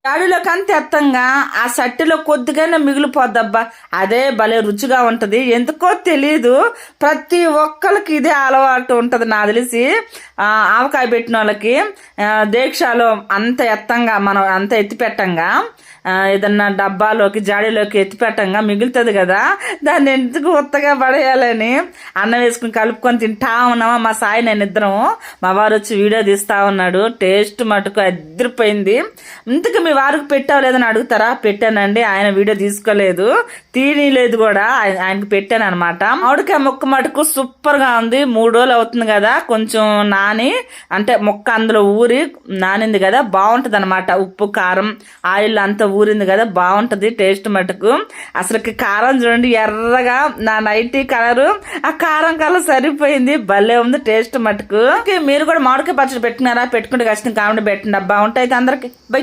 జాడీలోకి అంత ఎత్తంగా ఆ సట్టిలో కొద్దిగానే మిగిలిపోద్దబ్బా. అదే భలే రుచిగా ఉంటది. ఎందుకో తెలీదు, ప్రతి ఒక్కరికి ఇదే అలవాటు ఉంటది నాకు తెలిసి. ఆవకాయ పెట్టిన వాళ్ళకి దీక్షలో అంత ఎత్తంగా మనం అంత ఎత్తి పెట్టంగా ఏదన్నా డబ్బాలోకి జాడీలోకి ఎత్తి పెట్టంగా మిగులుతుంది కదా, దాన్ని ఎందుకు ఉత్తగా పడేయాలని అన్నం వేసుకుని కలుపుకొని తింటా ఉన్నామా మా సాయి నేను ఇద్దరం. మా వారు వచ్చి వీడియో తీస్తా ఉన్నాడు. టేస్ట్ మటుకు అదిరిపోయింది. ఇంతకు మీ వారికి పెట్టావు లేదని అడుగుతారా? పెట్టానండి, ఆయన వీడియో తీసుకోలేదు, తీయలేదు కూడా, ఆయనకి పెట్టాను అనమాట. మామిడికాయ ముక్క మటుకు సూపర్ గా ఉంది. 3 రోజులు అవుతుంది కదా, కొంచెం నాని అంటే ముక్క అందులో ఊరి నానింది కదా, బాగుంటది అనమాట. ఉప్పు కారం ఆయిల్ అంతా ఊరింది కదా, బాగుంటది టేస్ట్ మటుకు. అసలుకి కారం చూడండి ఎర్రగా, నా నైటీ కలరు ఆ కారం కలర్ సరిపోయింది, భలే ఉంది టేస్ట్ మటుకు. మీరు కూడా మామిడికాయ పచ్చడి పెట్టుకున్నారా? పెట్టుకుంటే ఖచ్చితంగా కామెంట్ పెట్టండి అబ్బా. ఉంటాయి అందరికి బై.